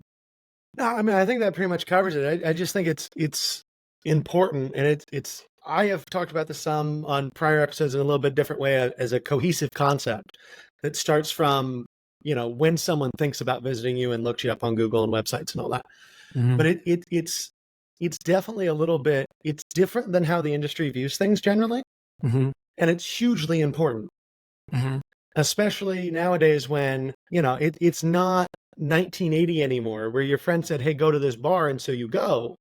No, I mean, I think that pretty much covers it. I just think it's important, and it's. I have talked about this some on prior episodes in a little bit different way as a cohesive concept that starts from, when someone thinks about visiting you and looks you up on Google and websites and all that. Mm-hmm. But it's definitely a little bit, it's different than how the industry views things generally. Mm-hmm. And it's hugely important, mm-hmm. especially nowadays when, it's not 1980 anymore, where your friend said, "Hey, go to this bar." And so you go.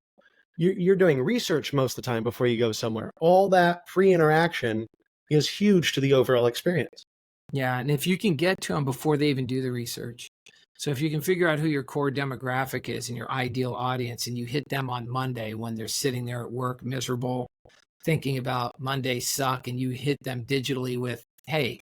You're doing research most of the time before you go somewhere. All that pre-interaction is huge to the overall experience. Yeah. And if you can get to them before they even do the research. So if you can figure out who your core demographic is and your ideal audience, and you hit them on Monday when they're sitting there at work, miserable, thinking about Mondays suck, and you hit them digitally with, "Hey,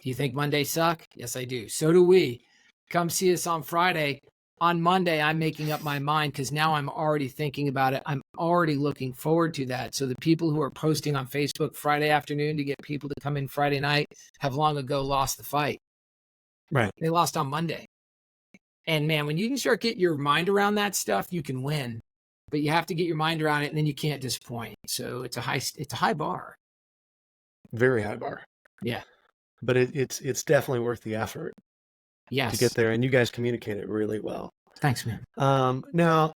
do you think Mondays suck?" "Yes, I do." "So do we. Come see us on Friday." On Monday, I'm making up my mind because now I'm already thinking about it. I'm already looking forward to that. So the people who are posting on Facebook Friday afternoon to get people to come in Friday night have long ago lost the fight. Right. They lost on Monday. And man, when you can start getting your mind around that stuff, you can win. But you have to get your mind around it, and then you can't disappoint. So it's a high bar. Very high bar. Yeah. But it's definitely worth the effort. Yes. To get there, and you guys communicate it really well. Thanks, man. Now,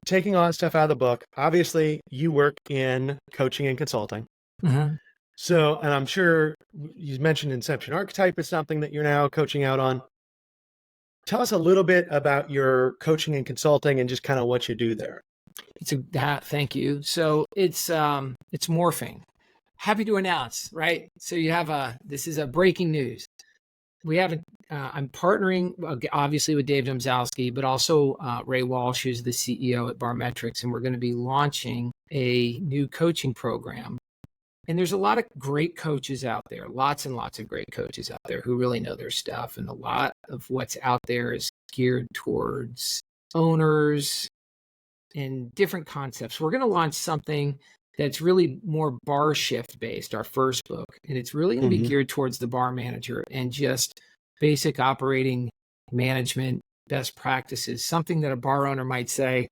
taking all that stuff out of the book, obviously you work in coaching and consulting. Mm-hmm. So, and I'm sure you mentioned Inception Archetype is something that you're now coaching out on. tell us a little bit about your coaching and consulting and just kind of what you do there. Thank you. So it's morphing. Happy to announce, right? So this is a breaking news. I'm partnering obviously with Dave Domzalski, but also Ray Walsh, who's the CEO at Barmetrix, and we're going to be launching a new coaching program. And there's a lot of great coaches out there, lots and lots of great coaches out there who really know their stuff. And a lot of what's out there is geared towards owners and different concepts. We're going to launch something that's really more bar shift based, our first book. And it's really going to be geared towards the bar manager and just basic operating management best practices, something that a bar owner might say,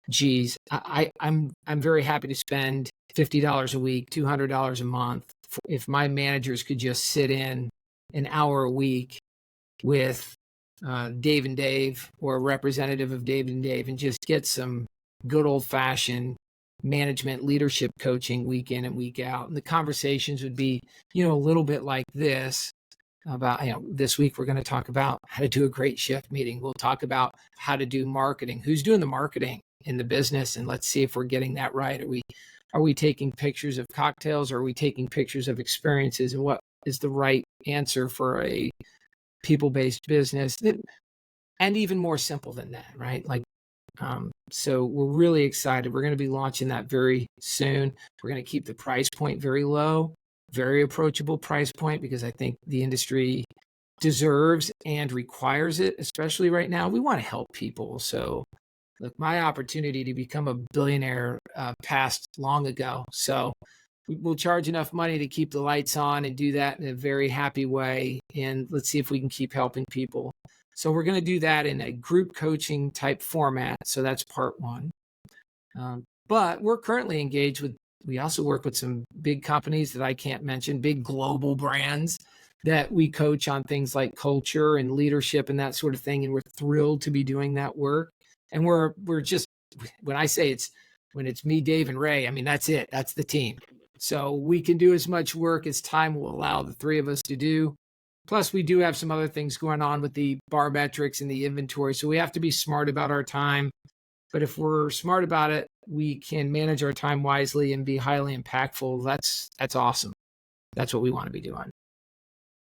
geez, I'm very happy to spend $50 a week, $200 a month. If my managers could just sit in an hour a week with Dave and Dave or a representative of Dave and Dave and just get some good old fashioned management leadership coaching week in and week out. And the conversations would be, a little bit like this about, this week we're going to talk about how to do a great shift meeting. We'll talk about how to do marketing, who's doing the marketing in the business. And let's see if we're getting that right. Are we taking pictures of cocktails? Or are we taking pictures of experiences? And what is the right answer for a people-based business? And even more simple than that, right? So we're really excited. We're going to be launching that very soon. We're going to keep the price point very low, very approachable price point, because I think the industry deserves and requires it, especially right now. We want to help people. So look, my opportunity to become a billionaire passed long ago. So we'll charge enough money to keep the lights on and do that in a very happy way. And let's see if we can keep helping people. So we're going to do that in a group coaching type format. So that's part one. But we're currently engaged we also work with some big companies that I can't mention, big global brands that we coach on things like culture and leadership and that sort of thing. And we're thrilled to be doing that work. And we're just, when I say when it's me, Dave, and Ray, I mean, that's it. That's the team. So we can do as much work as time will allow the three of us to do. Plus, we do have some other things going on with the Barmetrix and the inventory. So we have to be smart about our time. But if we're smart about it, we can manage our time wisely and be highly impactful. That's awesome. That's what we want to be doing.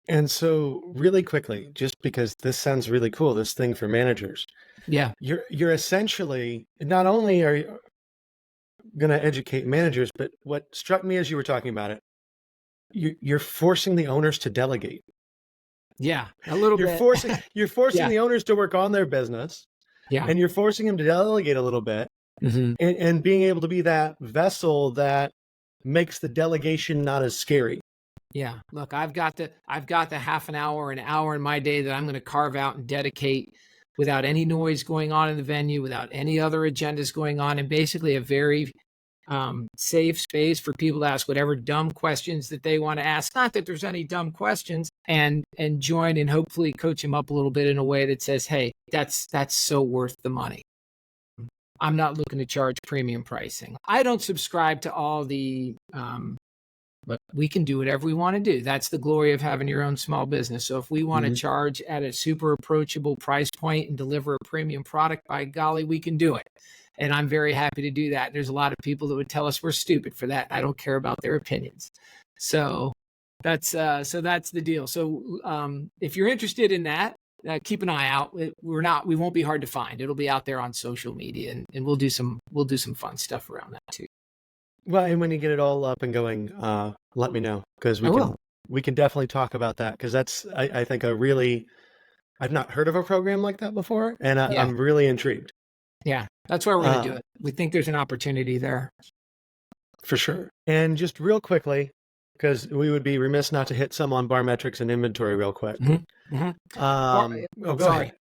And so really quickly, just because this sounds really cool, this thing for managers. Yeah. You're essentially, not only are you going to educate managers, but what struck me as you were talking about it, you're forcing the owners to delegate. Yeah, a little bit. You're forcing Yeah. the owners to work on their business. Yeah. And you're forcing them to delegate a little bit, and being able to be that vessel that makes the delegation not as scary. Yeah. Look, I've got the half an hour in my day that I'm going to carve out and dedicate without any noise going on in the venue, without any other agendas going on, and basically a very safe space for people to ask whatever dumb questions that they want to ask. Not that there's any dumb questions, and join and hopefully coach them up a little bit in a way that says, hey, that's so worth the money. I'm not looking to charge premium pricing. I don't subscribe to all the, but we can do whatever we want to do. That's the glory of having your own small business. So if we want to charge at a super approachable price point and deliver a premium product, by golly, we can do it. And I'm very happy to do that. There's a lot of people that would tell us we're stupid for that. I don't care about their opinions. So that's the deal. So if you're interested in that, keep an eye out. We won't be hard to find. It'll be out there on social media, and we'll do some fun stuff around that too. Well, and when you get it all up and going, let me know, because we can definitely talk about that, because that's I think I've not heard of a program like that before, and I'm really intrigued. Yeah, that's why we're going to do it. We think there's an opportunity there. For sure. And just real quickly, because we would be remiss not to hit some on Barmetrix and inventory real quick. Go ahead.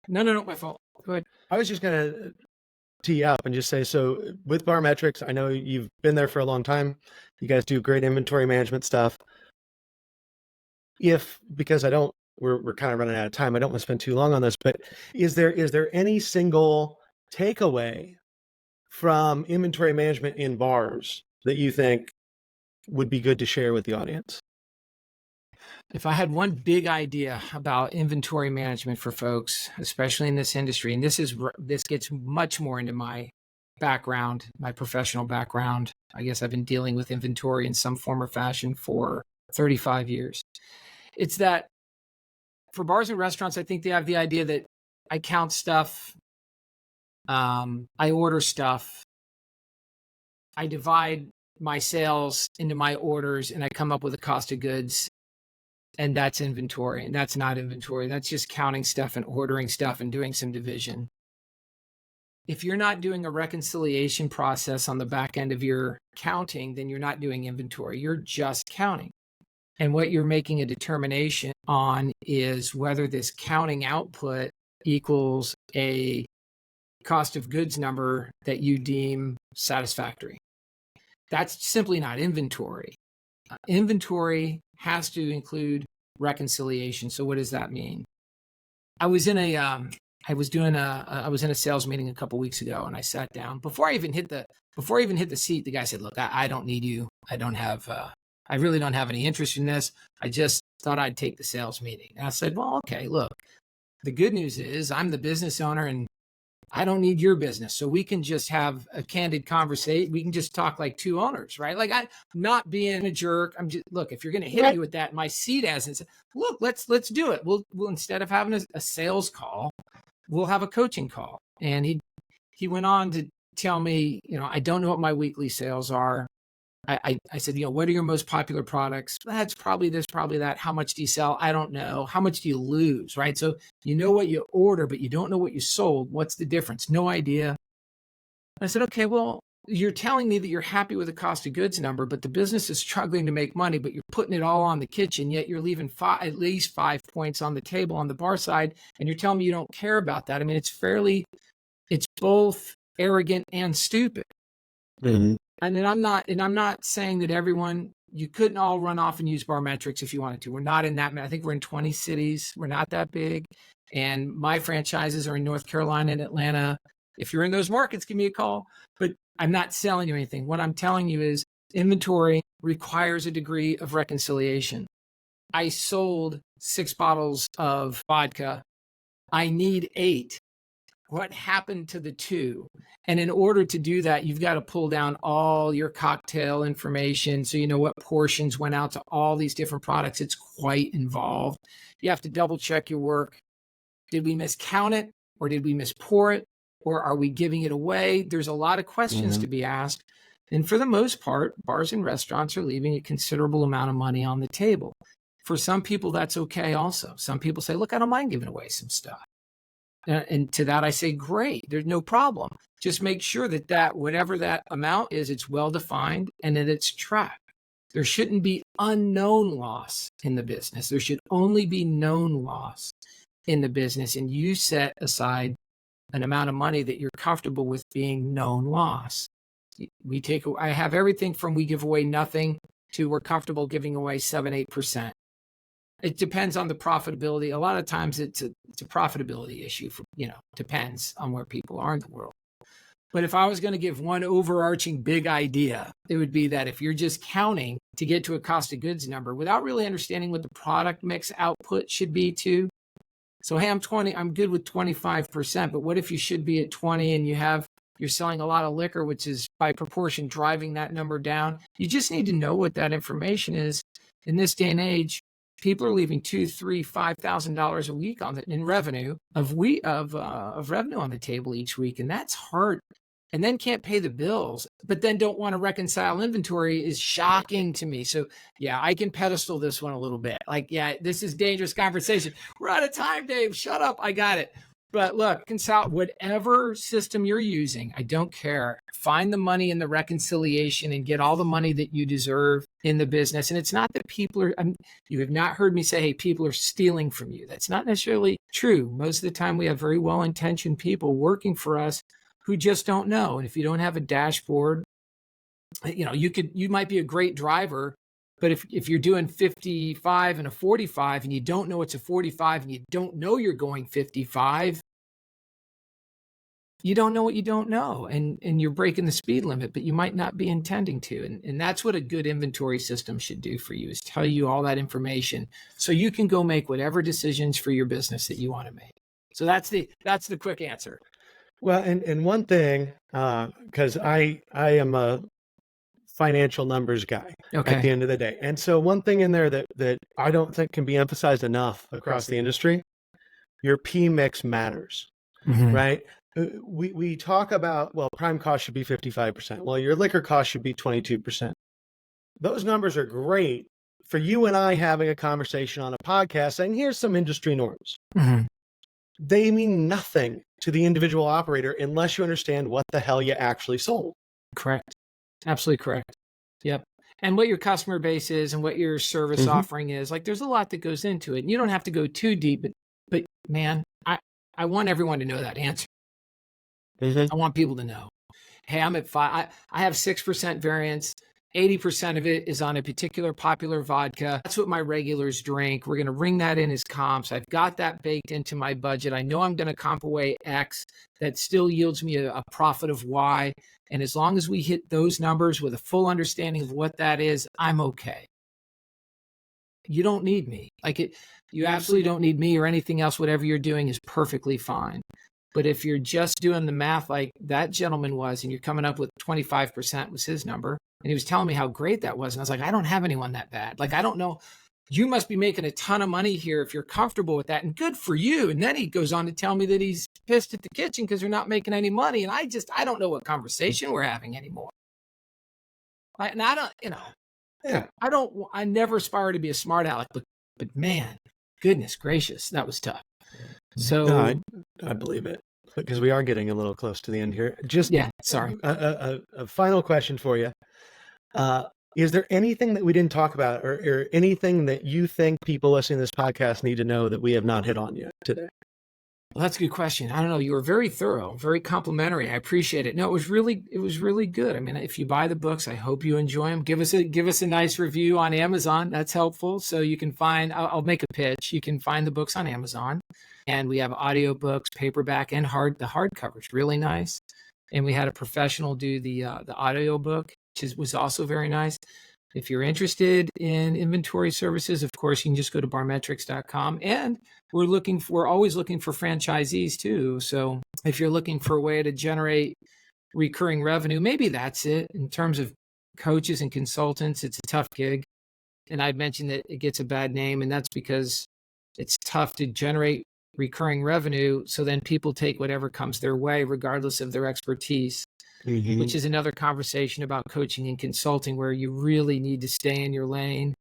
No, my fault. Go ahead. I was just going to tee up and just say, so with Barmetrix, I know you've been there for a long time. You guys do great inventory management stuff. Because we're kind of running out of time, I don't want to spend too long on this, but is there any single takeaway from inventory management in bars that you think would be good to share with the audience? If I had one big idea about inventory management for folks, especially in this industry, and this gets much more into my background, my professional background. I guess I've been dealing with inventory in some form or fashion for 35 years. It's that for bars and restaurants, I think they have the idea that I count stuff, I order stuff, I divide my sales into my orders, and I come up with a cost of goods. And that's inventory, and that's not inventory. That's just counting stuff and ordering stuff and doing some division. If you're not doing a reconciliation process on the back end of your counting, then you're not doing inventory. You're just counting. And what you're making a determination on is whether this counting output equals a cost of goods number that you deem satisfactory. That's simply not inventory. Inventory has to include reconciliation. So what does that mean? I was in a sales meeting a couple weeks ago, and I sat down before I even hit the seat. The guy said, "Look, I don't need you. I really don't have any interest in this. I just thought I'd take the sales meeting." And I said, "Well, okay, look, the good news is I'm the business owner and I don't need your business. So we can just have a candid conversation. We can just talk like two owners, right? Like I'm not being a jerk. I'm just, look, if you're going to hit me with that, my seat hasn't, look, let's do it. We'll instead of having a sales call, we'll have a coaching call." And he went on to tell me, I don't know what my weekly sales are. I said, what are your most popular products? That's probably this, probably that. How much do you sell? I don't know. How much do you lose, right? So you know what you order, but you don't know what you sold. What's the difference? No idea. I said, okay, well, you're telling me that you're happy with the cost of goods number, but the business is struggling to make money, but you're putting it all on the kitchen, yet you're leaving at least 5 points on the table on the bar side, and you're telling me you don't care about that. I mean, it's both arrogant and stupid. Mm-hmm. And then I'm not saying that you couldn't all run off and use Barmetrix if you wanted to. We're not in that. I think we're in 20 cities. We're not that big. And my franchises are in North Carolina and Atlanta. If you're in those markets, give me a call. But I'm not selling you anything. What I'm telling you is inventory requires a degree of reconciliation. I sold 6 bottles of vodka. I need 8. What happened to the 2? And in order to do that, you've got to pull down all your cocktail information so you know what portions went out to all these different products. It's quite involved. You have to double check your work. Did we miscount it, or did we mispour it, or are we giving it away? There's a lot of questions to be asked. And for the most part, bars and restaurants are leaving a considerable amount of money on the table. For some people, that's okay also. Some people say, look, I don't mind giving away some stuff. And to that, I say, great, there's no problem. Just make sure that whatever that amount is, it's well defined and that it's tracked. There shouldn't be unknown loss in the business. There should only be known loss in the business. And you set aside an amount of money that you're comfortable with being known loss. I have everything from we give away nothing to we're comfortable giving away 7-8%. It depends on the profitability. A lot of times it's a profitability issue. Depends on where people are in the world. But if I was going to give one overarching big idea, it would be that if you're just counting to get to a cost of goods number without really understanding what the product mix output should be too. So, hey, I'm good with 25%, but what if you should be at 20 and you're selling a lot of liquor, which is by proportion driving that number down? You just need to know what that information is. In this day and age, people are leaving $2,000, $3,000, $5,000 a week in revenue of revenue on the table each week, and that's hard. And then can't pay the bills, but then don't want to reconcile inventory is shocking to me. So yeah, I can pedestal this one a little bit. Like, yeah, this is dangerous conversation. We're out of time, Dave. Shut up. I got it. But look, consult whatever system you're using. I don't care. Find the money in the reconciliation and get all the money that you deserve in the business. And it's not that you have not heard me say, hey, people are stealing from you. That's not necessarily true. Most of the time we have very well-intentioned people working for us who just don't know. And if you don't have a dashboard, you might be a great driver, but if you're doing 55 and a 45 and you don't know it's a 45 and you don't know you're going 55, you don't know what you don't know, and you're breaking the speed limit, but you might not be intending to. And that's what a good inventory system should do for you, is tell you all that information so you can go make whatever decisions for your business that you want to make. So that's the quick answer. Well, and one thing, because I am a financial numbers guy at the end of the day. And so one thing in there that I don't think can be emphasized enough across the industry, your P mix matters, right? We talk about, well, prime cost should be 55%. Well, your liquor cost should be 22%. Those numbers are great for you and I having a conversation on a podcast saying, here's some industry norms. They mean nothing to the individual operator unless you understand what the hell you actually sold. Correct. Absolutely correct. Yep. And what your customer base is and what your service offering is. Like, there's a lot that goes into it. And you don't have to go too deep, but man, I want everyone to know that answer. I want people to know, hey, I'm at 5. I have 6% variance. 80% of it is on a particular popular vodka. That's what my regulars drink. We're going to ring that in as comps. I've got that baked into my budget. I know I'm going to comp away X. That still yields me a profit of Y. And as long as we hit those numbers with a full understanding of what that is, I'm okay. You don't need me. You absolutely don't need me or anything else. Whatever you're doing is perfectly fine. But if you're just doing the math like that gentleman was, and you're coming up with 25% was his number, and he was telling me how great that was. And I was like, I don't have anyone that bad. Like, I don't know. You must be making a ton of money here if you're comfortable with that, and good for you. And then he goes on to tell me that he's pissed at the kitchen because they're not making any money. And I don't know what conversation we're having anymore. I never aspire to be a smart aleck, but man, goodness gracious, that was tough. So no, I believe it, because we are getting a little close to the end here. Sorry. A final question for you. Is there anything that we didn't talk about or anything that you think people listening to this podcast need to know that we have not hit on yet today? Well, that's a good question. I don't know. You were very thorough, very complimentary. I appreciate it. No, it was really good. I mean, if you buy the books, I hope you enjoy them. Give us a nice review on Amazon. That's helpful. So you can find, I'll make a pitch. You can find the books on Amazon, and we have audiobooks, paperback, and the hardcover. It's really nice. And we had a professional do the audiobook, which was also very nice. If you're interested in inventory services, of course, you can just go to barmetrix.com. And we're always looking for franchisees too. So if you're looking for a way to generate recurring revenue, maybe that's it. In terms of coaches and consultants, it's a tough gig. And I'd mentioned that it gets a bad name, and that's because it's tough to generate recurring revenue. So then people take whatever comes their way, regardless of their expertise. Which is another conversation about coaching and consulting, where you really need to stay in your lane,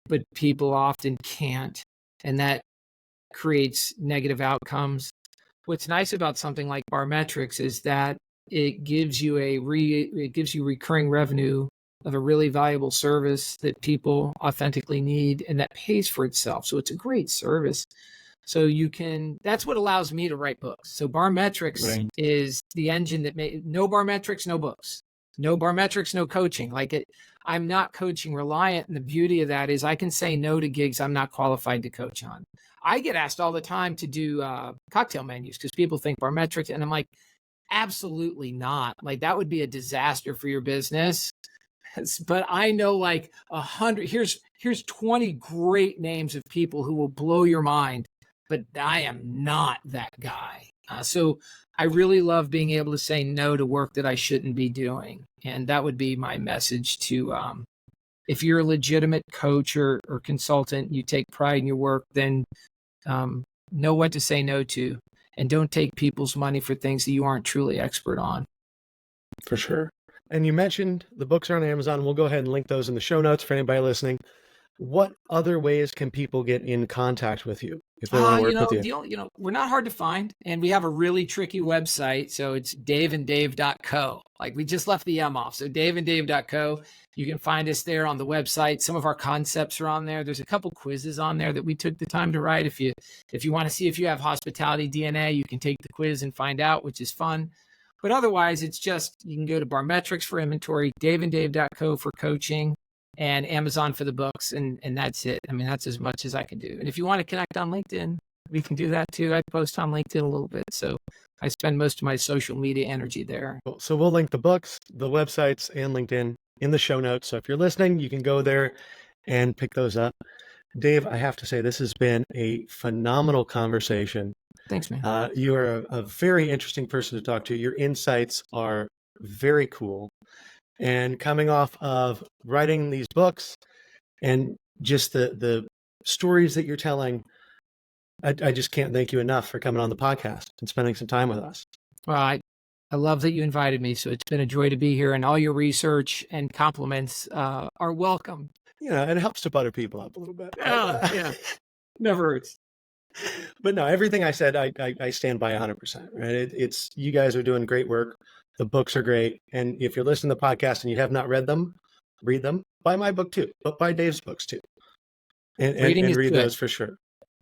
but people often can't, and that creates negative outcomes. What's nice about something like Barmetrix is that it gives you recurring revenue of a really valuable service that people authentically need, and that pays for itself. So it's a great service. So that's what allows me to write books. So Barmetrix is the engine that no Barmetrix, no books, no Barmetrix, no coaching. I'm not coaching reliant. And the beauty of that is I can say no to gigs I'm not qualified to coach on. I get asked all the time to do cocktail menus because people think Barmetrix, and I'm like, absolutely not. Like, that would be a disaster for your business. But I know 100, here's 20 great names of people who will blow your mind. But I am not that guy. So I really love being able to say no to work that I shouldn't be doing. And that would be my message to, if you're a legitimate coach or consultant, you take pride in your work, then know what to say no to, and don't take people's money for things that you aren't truly expert on. For sure. And you mentioned the books are on Amazon. We'll go ahead and link those in the show notes for anybody listening. What other ways can people get in contact with you if they want to work with you? We're not hard to find, and we have a really tricky website. So it's daveanddave.co. We just left the M off. So daveanddave.co. You can find us there on the website. Some of our concepts are on there. There's a couple quizzes on there that we took the time to write. If you want to see if you have hospitality DNA, you can take the quiz and find out, which is fun. But otherwise, it's just, you can go to Barmetrix for inventory, daveanddave.co for coaching, and Amazon for the books, and that's it. I mean, that's as much as I can do. And if you want to connect on LinkedIn, we can do that too. I post on LinkedIn a little bit, so I spend most of my social media energy there. Cool. So we'll link the books, the websites, and LinkedIn in the show notes. So if you're listening, you can go there and pick those up. Dave, I have to say, this has been a phenomenal conversation. Thanks, man. You are a very interesting person to talk to. Your insights are very cool. And coming off of writing these books and just the stories that you're telling, I just can't thank you enough for coming on the podcast and spending some time with us. Well, I love that you invited me. So it's been a joy to be here, and all your research and compliments are welcome. You know, it helps to butter people up a little bit. Yeah. Never hurts. But no, everything I said, I stand by 100%. Right? It's you guys are doing great work. The books are great. And if you're listening to the podcast and you have not read them, read them. Buy my book too, but buy Dave's books too. And read those for sure.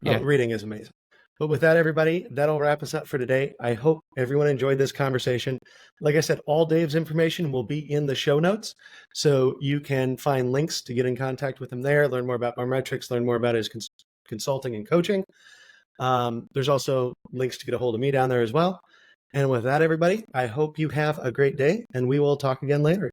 Yeah. Reading is amazing. But with that, everybody, that'll wrap us up for today. I hope everyone enjoyed this conversation. Like I said, all Dave's information will be in the show notes. So you can find links to get in contact with him there, learn more about Barmetrix, learn more about his consulting and coaching. There's also links to get a hold of me down there as well. And with that, everybody, I hope you have a great day, and we will talk again later.